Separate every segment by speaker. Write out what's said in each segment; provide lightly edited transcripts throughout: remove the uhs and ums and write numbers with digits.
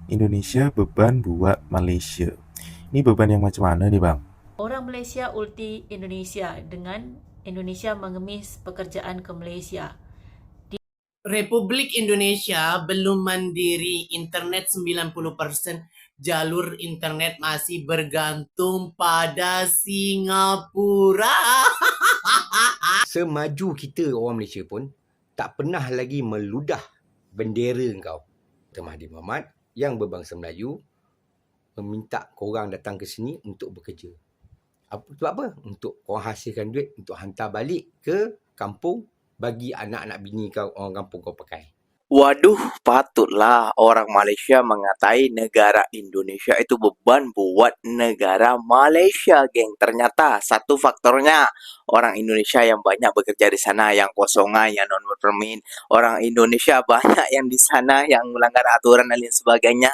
Speaker 1: Indonesia beban buat Malaysia. Ini beban yang macam mana nih bang?
Speaker 2: Orang Malaysia ulti Indonesia dengan Indonesia mengemis pekerjaan ke Malaysia.
Speaker 3: Republik Indonesia belum mandiri internet 90%, jalur internet masih bergantung pada Singapura.
Speaker 4: Semaju kita orang Malaysia pun tak pernah lagi meludah bendera kau. Dr. Mahathir Mohamad yang berbangsa Melayu meminta korang datang ke sini untuk bekerja. Sebab apa? Untuk korang hasilkan duit untuk hantar balik ke kampung bagi anak-anak bini kau, orang kampung kau pakai.
Speaker 5: Waduh, patutlah orang Malaysia mengatai negara Indonesia itu beban buat negara Malaysia, geng. Ternyata satu faktornya orang Indonesia yang banyak bekerja di sana, yang kosongan, yang non-permin. Orang Indonesia banyak yang di sana yang melanggar aturan dan lain sebagainya.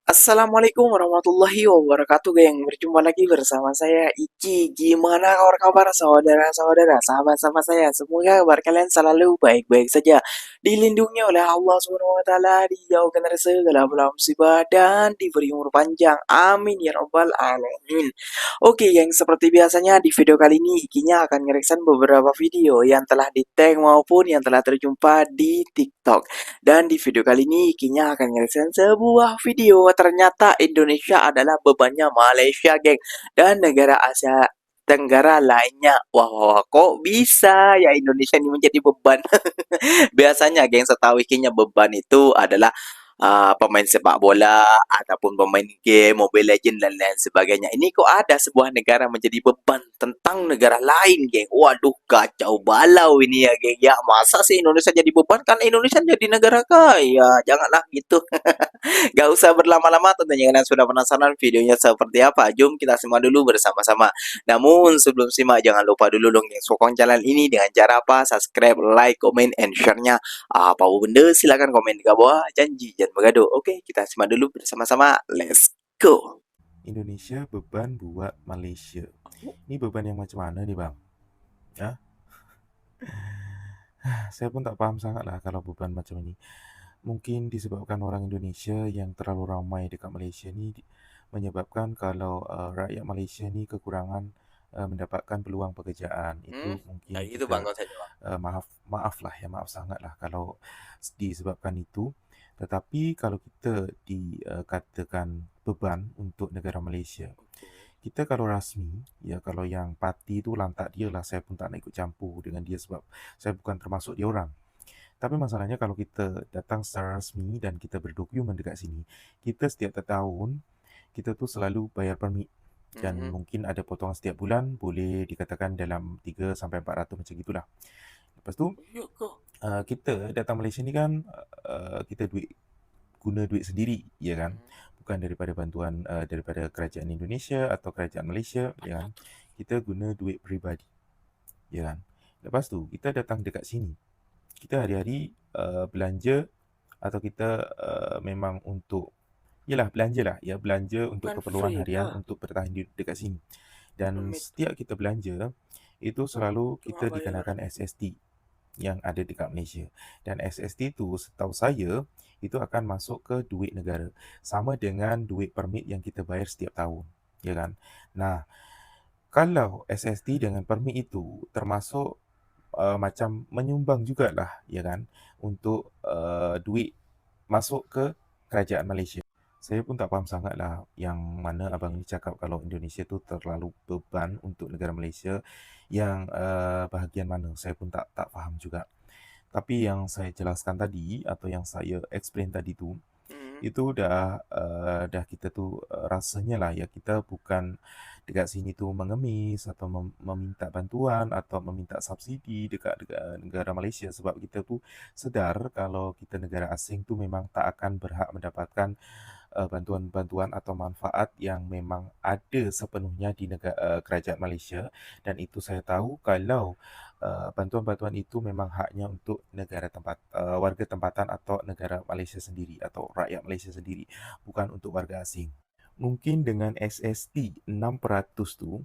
Speaker 5: Assalamualaikum warahmatullahi wabarakatuh, geng. Berjumpa lagi bersama saya Iki. Gimana kabar saudara-saudara, sahabat-sahabat saya? Semoga kabar kalian selalu baik-baik saja, dilindungi oleh Allah Subhanahu wa taala, dijauhkan dari segala bala musibah dan diberi umur panjang. Amin ya rabbal alamin. Oke, geng, seperti biasanya di video kali ini Ikinya akan ngereaction beberapa video yang telah di-tag maupun yang telah terjumpa di TikTok. Dan di video kali ini Ikinya akan ngereaction sebuah video. Ternyata Indonesia adalah bebannya Malaysia, geng. Dan negara Asia Tenggara lainnya. Wah, kok bisa ya Indonesia ini menjadi beban? Biasanya, geng, setahu Ikinya beban itu adalah pemain sepak bola ataupun pemain game, Mobile Legend dan lain sebagainya. Ini kok ada sebuah negara menjadi beban tentang negara lain, geng. Waduh, kacau balau ini ya, geng. Ya, masa sih Indonesia jadi beban? Kan Indonesia jadi negara kaya. Janganlah gitu. Gak usah berlama-lama, tentunya kalian sudah penasaran videonya seperti apa. Jom kita simak dulu bersama-sama. Namun sebelum simak, jangan lupa dulu dong yang sokong channel ini dengan cara apa? Subscribe, like, comment, and share-nya. Apa benda silakan komen di bawah. Janji jangan bergaduh. Oke, kita simak dulu bersama-sama. Let's go.
Speaker 1: Indonesia beban buat Malaysia. Ini beban yang macam mana nih bang? Ya? Saya pun tak paham sangat lah kalau beban macam ini. Mungkin disebabkan orang Indonesia yang terlalu ramai dekat Malaysia ni menyebabkan kalau rakyat Malaysia ni kekurangan mendapatkan peluang pekerjaan. Itu mungkin
Speaker 5: Itu bang,
Speaker 1: kita
Speaker 5: kau saya jawab.
Speaker 1: maaf lah ya, maaf sangat lah kalau disebabkan itu. Tetapi kalau kita dikatakan beban untuk negara Malaysia, kita kalau rasmi, ya kalau yang parti tu lantak dia lah, saya pun tak nak ikut campur dengan dia sebab saya bukan termasuk dia orang. Tapi masalahnya kalau kita datang secara rasmi dan kita berdokumen dekat sini, kita setiap tahun, kita tu selalu bayar permit. Dan mungkin ada potongan setiap bulan, boleh dikatakan dalam 300-400 macam gitulah. Lepas tu, kita datang Malaysia ni kan, kita guna duit sendiri, ya kan? Bukan daripada bantuan daripada kerajaan Indonesia atau kerajaan Malaysia, ya kan? Kita guna duit peribadi, ya kan? Lepas tu, kita datang dekat sini. Kita hari-hari belanja atau kita memang untuk belanja lah, ya, belanja untuk
Speaker 5: Bukan
Speaker 1: keperluan
Speaker 5: free
Speaker 1: harian
Speaker 5: lah.
Speaker 1: untuk bertahan dekat sini. Dan setiap kita belanja, itu selalu kita dikenakan SST yang ada dekat Malaysia. Dan SST tu setahu saya itu akan masuk ke duit negara, sama dengan duit permit yang kita bayar setiap tahun, ya kan? Nah, kalau SST dengan permit itu termasuk macam menyumbang jugalah, ya kan, untuk duit masuk ke kerajaan Malaysia. Saya pun tak faham sangat lah yang mana abang ni cakap kalau Indonesia tu terlalu beban untuk negara Malaysia. Yang bahagian mana saya pun tak faham juga. Tapi yang saya jelaskan tadi atau yang saya explain tadi tu, itu dah kita tu rasanya lah ya, kita bukan dekat sini tu mengemis atau meminta bantuan atau meminta subsidi dekat negara Malaysia, sebab kita tu sedar kalau kita negara asing tu memang tak akan berhak mendapatkan bantuan-bantuan atau manfaat yang memang ada sepenuhnya di kerajaan Malaysia. Dan itu saya tahu kalau bantuan-bantuan itu memang haknya untuk negara tempat, warga tempatan atau negara Malaysia sendiri atau rakyat Malaysia sendiri, bukan untuk warga asing. Mungkin dengan SST 6% tu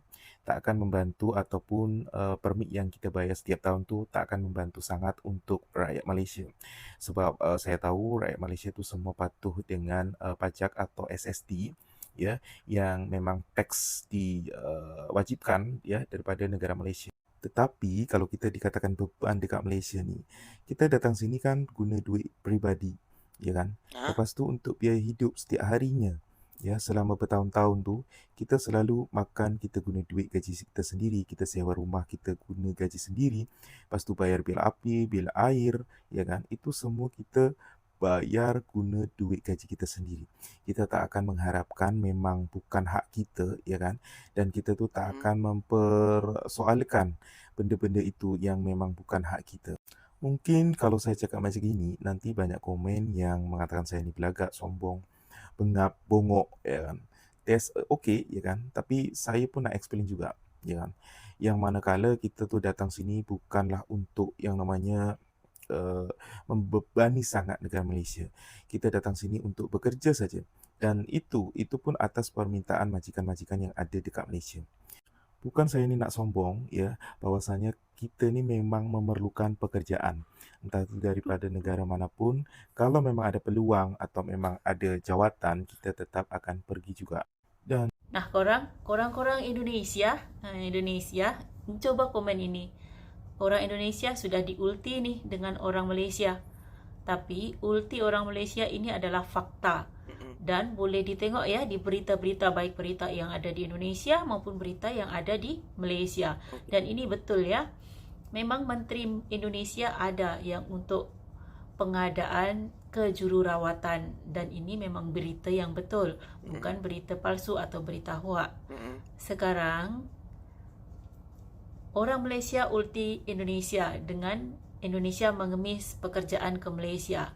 Speaker 1: tak akan membantu ataupun permit yang kita bayar setiap tahun tu tak akan membantu sangat untuk rakyat Malaysia. Sebab saya tahu rakyat Malaysia tu semua patuh dengan pajak atau SST, ya, yang memang teks diwajibkan ya daripada negara Malaysia. Tetapi kalau kita dikatakan beban dekat Malaysia ni, kita datang sini kan guna duit peribadi, ya kan? Lepas tu untuk biaya hidup setiap harinya, ya, selama bertahun-tahun tu kita selalu makan, kita guna duit gaji kita sendiri, kita sewa rumah, kita guna gaji sendiri, lepas tu bayar bil api, bil air, ya kan? Itu semua kita bayar guna duit gaji kita sendiri. Kita tak akan mengharapkan, memang bukan hak kita, ya kan? Dan kita tu tak akan mempersoalkan benda-benda itu yang memang bukan hak kita. Mungkin kalau saya cakap macam gini, nanti banyak komen yang mengatakan saya ni belagak, sombong, bengap, bongok, ya kan? That's okay, ya kan? Tapi saya pun nak explain juga, ya kan? Yang manakala kita tu datang sini bukanlah untuk yang namanya membebani sangat negara Malaysia. Kita datang sini untuk bekerja saja. Dan itu pun atas permintaan majikan-majikan yang ada dekat Malaysia. Bukan saya ni nak sombong, ya, bahwasanya kita ni memang memerlukan pekerjaan. Entah itu daripada negara manapun, kalau memang ada peluang atau memang ada jawatan, kita tetap akan pergi juga. Dan
Speaker 2: Nah, korang Indonesia, coba komen ini. Orang Indonesia sudah diulti nih dengan orang Malaysia. Tapi ulti orang Malaysia ini adalah fakta. Dan boleh ditengok ya di berita-berita, baik berita yang ada di Indonesia maupun berita yang ada di Malaysia. Dan ini betul ya. Memang Menteri Indonesia ada yang untuk pengadaan kejururawatan. Dan ini memang berita yang betul. Bukan berita palsu atau berita hoak. Sekarang orang Malaysia ulti Indonesia dengan Indonesia mengemis pekerjaan ke Malaysia.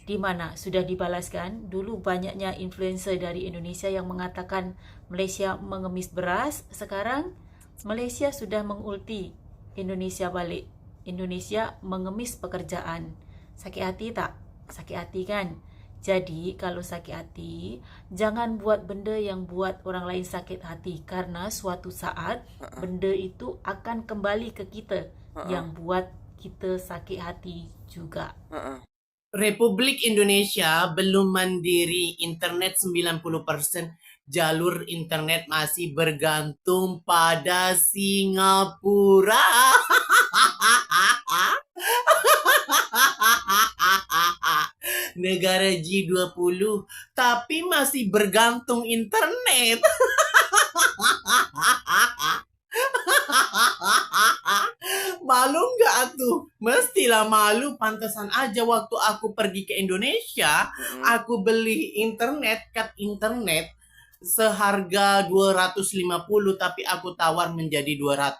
Speaker 2: Di mana sudah dibalaskan. Dulu banyaknya influencer dari Indonesia yang mengatakan Malaysia mengemis beras. Sekarang Malaysia sudah mengulti Indonesia balik. Indonesia mengemis pekerjaan. Sakit hati tak? Sakit hati kan? Jadi kalau sakit hati, jangan buat benda yang buat orang lain sakit hati. Karena suatu saat benda itu akan kembali ke kita yang buat kita sakit hati juga.
Speaker 3: Republik Indonesia belum mandiri internet 90%, jalur internet masih bergantung pada Singapura. Negara G20 tapi masih bergantung internet. Malu nggak tuh? Mestilah malu. Pantesan aja waktu aku pergi ke Indonesia, aku beli internet, kad internet seharga 250 tapi aku tawar menjadi 200.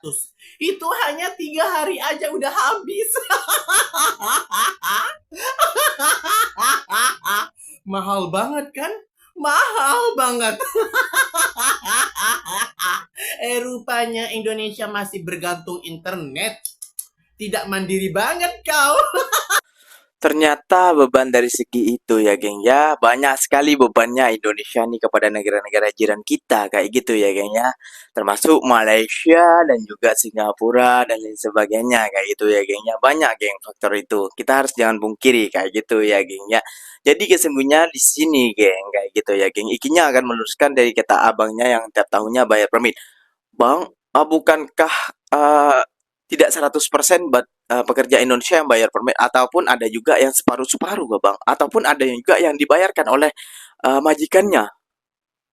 Speaker 3: Itu hanya 3 hari aja udah habis. Mahal banget kan? Mahal banget. Rupanya Indonesia masih bergantung internet. Tidak mandiri banget kau.
Speaker 5: Ternyata beban dari segi itu ya geng ya. Banyak sekali bebannya Indonesia nih kepada negara-negara jiran kita kayak gitu ya geng ya. Termasuk Malaysia dan juga Singapura dan lain sebagainya kayak gitu ya geng ya. Banyak geng faktor itu. Kita harus jangan pungkiri kayak gitu ya geng ya. Jadi kesembuhnya di sini geng kayak gitu ya geng. Ikinya akan meluruskan dari kata abangnya yang tiap tahunnya bayar permit. Bang, bukankah tidak 100% pekerja Indonesia yang bayar permit, ataupun ada juga yang separuh-separuh Bang, ataupun ada yang juga yang dibayarkan oleh majikannya.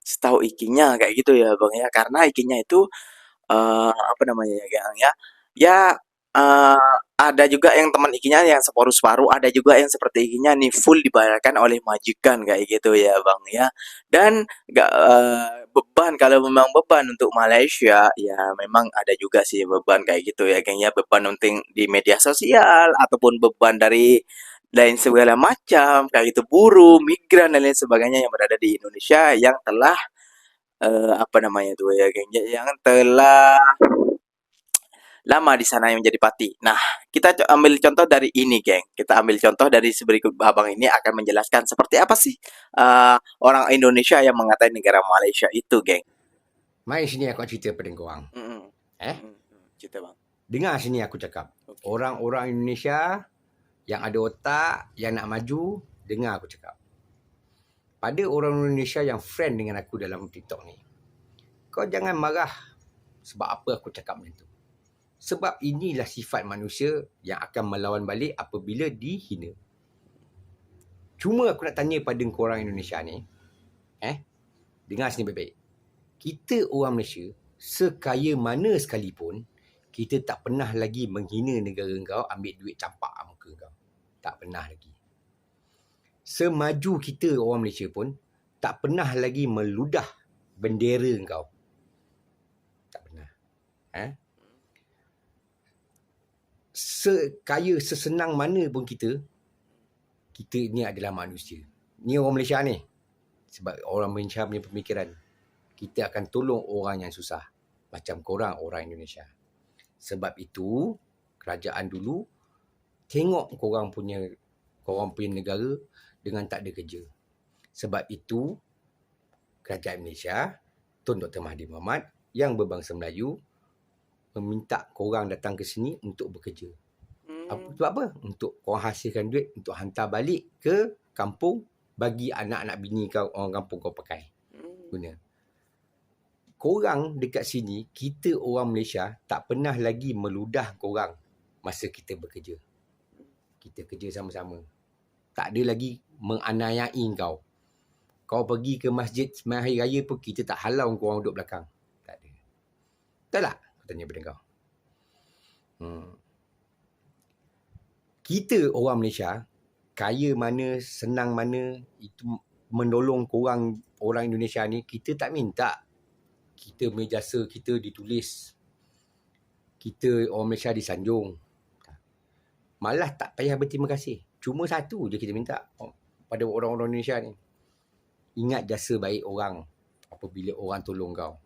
Speaker 5: Setahu ikinya kayak gitu ya Bang ya, karena ikinya itu apa namanya ya Gang ya. Ya ada juga yang teman ikinya yang separuh-separuh, ada juga yang seperti ikinya nih full dibayarkan oleh majikan kayak gitu ya Bang ya. Dan beban, kalau memang beban untuk Malaysia ya memang ada juga sih beban kayak gitu ya Geng ya, beban untuk di media sosial ataupun beban dari lain segala macam kayak gitu, buruh, migran dan lain sebagainya yang berada di Indonesia yang telah apa namanya tuh ya Geng ya, yang telah lama di sana yang menjadi pati. Nah, kita ambil contoh dari ini, geng. Kita ambil contoh dari berikut abang ini akan menjelaskan seperti apa sih orang Indonesia yang mengatai negara Malaysia itu, geng.
Speaker 4: Mai sini aku cerita pada korang.
Speaker 5: Cerita bang.
Speaker 4: Dengar sini aku cakap.
Speaker 5: Okey.
Speaker 4: Orang-orang Indonesia yang ada otak, yang nak maju, dengar aku cakap. Pada orang Indonesia yang friend dengan aku dalam TikTok ni, kau jangan marah sebab apa aku cakap macam tu. Sebab inilah sifat manusia yang akan melawan balik apabila dihina. Cuma aku nak tanya pada korang Indonesia ni, dengar sini baik-baik. Kita orang Malaysia, sekaya mana sekalipun, kita tak pernah lagi menghina negara kau, ambil duit campak muka kau. Tak pernah lagi. Semaju kita orang Malaysia pun, tak pernah lagi meludah bendera kau. Tak pernah. Sekaya, sesenang mana pun kita ni adalah manusia. Ni orang Malaysia ni. Sebab orang Malaysia punya pemikiran, kita akan tolong orang yang susah. Macam korang orang Indonesia. Sebab itu, kerajaan dulu tengok korang punya negara dengan tak ada kerja. Sebab itu, kerajaan Malaysia, Tun Dr. Mahathir Mohamad yang berbangsa Melayu meminta korang datang ke sini untuk bekerja. Sebab apa? Untuk korang hasilkan duit untuk hantar balik ke kampung bagi anak-anak bini kau, orang kampung kau pakai. Guna. Korang dekat sini, kita orang Malaysia tak pernah lagi meludah korang masa kita bekerja. Kita kerja sama-sama. Tak ada lagi menganiayai kau. Kau pergi ke masjid sembahyang hari raya pun kita tak halau korang duduk belakang. Tak ada. Betul tak? Aku tanya pada kau. Kita orang Malaysia, kaya mana, senang mana, itu menolong korang orang Indonesia ni, kita tak minta. Kita punya jasa kita ditulis. Kita orang Malaysia disanjung. Malah tak payah berterima kasih. Cuma satu je kita minta pada orang-orang Indonesia ni. Ingat jasa baik orang apabila orang tolong kau.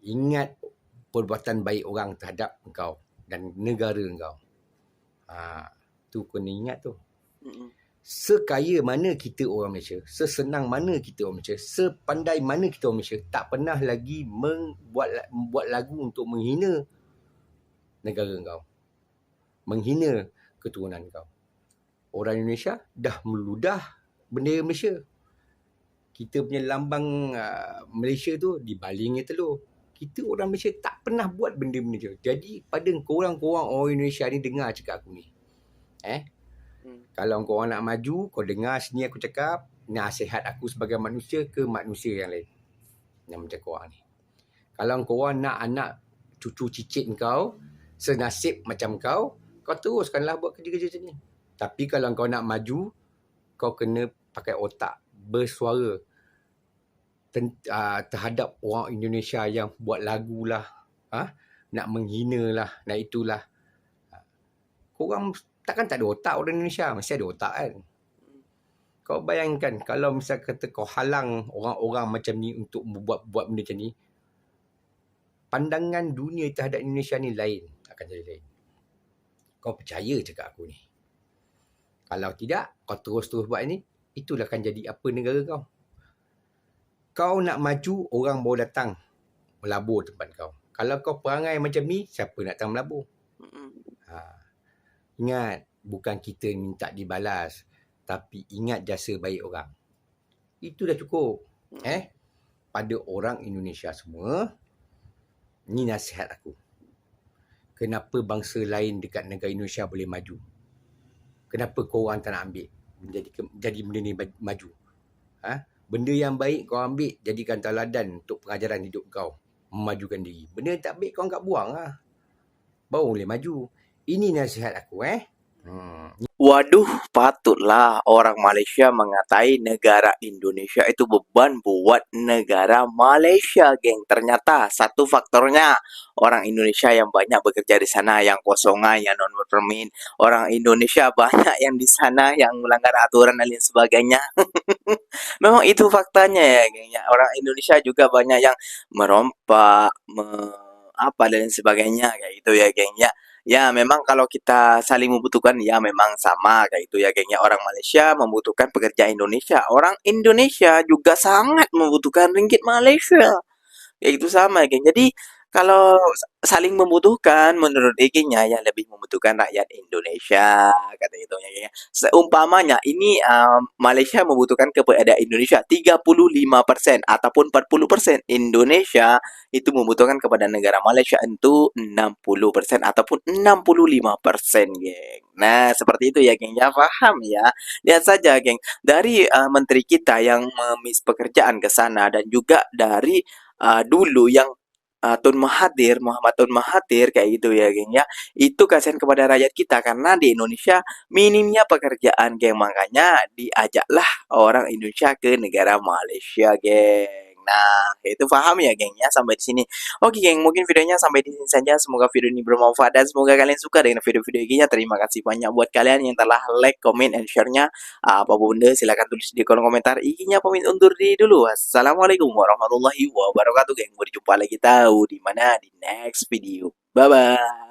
Speaker 4: Ingat perbuatan baik orang terhadap kau dan negara kau. Tu kena ingat tu. Sekaya mana kita orang Malaysia, sesenang mana kita orang Malaysia, sepandai mana kita orang Malaysia, tak pernah lagi membuat lagu untuk menghina negara kau. Menghina keturunan kau. Orang Indonesia dah meludah bendera Malaysia. Kita punya lambang Malaysia tu dibalingnya telur. Kita orang Malaysia tak pernah buat benda-benda tu. Jadi pada korang-korang orang Indonesia ni dengar cakap aku ni. Kalau korang nak maju, kau dengar sini aku cakap, nasihat aku sebagai manusia ke manusia yang lain. Yang macam korang ni. Kalau korang nak anak cucu cicit kau, senasib macam kau teruskanlah buat kerja-kerja macam ni. Tapi kalau kau nak maju, kau kena pakai otak, bersuara terhadap orang Indonesia yang buat lagu lah, nak menghina lah, nak itulah. Korang takkan tak ada otak orang Indonesia, mesti ada otak kan. Kau bayangkan kalau misal kata kau halang orang-orang macam ni untuk buat benda macam ni, pandangan dunia terhadap Indonesia ni lain, akan jadi lain. Kau percaya cakap aku ni. Kalau tidak, kau terus-terus buat ni, itulah akan jadi apa negara kau. Kau nak maju, orang baru datang melabur tempat kau. Kalau kau perangai macam ni, siapa nak datang melabur? Ingat, bukan kita minta dibalas, tapi ingat jasa baik orang. Itu dah cukup. Pada orang Indonesia semua, ni nasihat aku. Kenapa bangsa lain dekat negara Indonesia boleh maju? Kenapa korang tak nak ambil jadi benda ni maju? Benda yang baik kau ambil, jadikan tauladan untuk pengajaran hidup kau, memajukan diri. Benda yang tak baik kau anggap buang lah. Baru boleh maju. Ini nasihat aku.
Speaker 5: Waduh, patutlah orang Malaysia mengatai negara Indonesia itu beban buat negara Malaysia, geng. Ternyata satu faktornya orang Indonesia yang banyak bekerja di sana, yang kosongan, yang non-permin. Orang Indonesia banyak yang di sana yang melanggar aturan dan lain sebagainya. Memang itu faktanya ya, geng. Orang Indonesia juga banyak yang merompak, dan lain sebagainya kayak gitu ya, geng. Ya memang kalau kita saling membutuhkan, ya memang sama kayak itu ya, gengnya. Orang Malaysia membutuhkan pekerja Indonesia, orang Indonesia juga sangat membutuhkan ringgit Malaysia. Kayak gitu sama, geng. Jadi kalau saling membutuhkan menurut gengnya yang lebih membutuhkan rakyat Indonesia kata itu ya, geng. Seumpamanya ini Malaysia membutuhkan kepada Indonesia 35% ataupun 40%, Indonesia itu membutuhkan kepada negara Malaysia itu 60% ataupun 65%, geng. Nah, seperti itu ya, geng. Ya, paham ya. Lihat saja, geng. Dari menteri kita yang memis pekerjaan ke sana dan juga dari dulu yang Tun Mahathir, Muhammad Tun Mahathir kayak gitu ya, geng ya. Itu kasihan kepada rakyat kita karena di Indonesia minimnya pekerjaan, geng. Makanya diajaklah orang Indonesia ke negara Malaysia, geng. Nah, itu paham ya, geng ya, sampai di sini. Oke, geng, mungkin videonya sampai di sini saja. Semoga video ini bermanfaat dan semoga kalian suka dengan video-video ini. Terima kasih banyak buat kalian yang telah like, comment, and share-nya. Apa bunda silahkan tulis di kolom komentar. Ikinya pamit undur diri dulu. Assalamualaikum warahmatullahi wabarakatuh, geng. Berjumpa lagi tahu di mana di next video. Bye bye.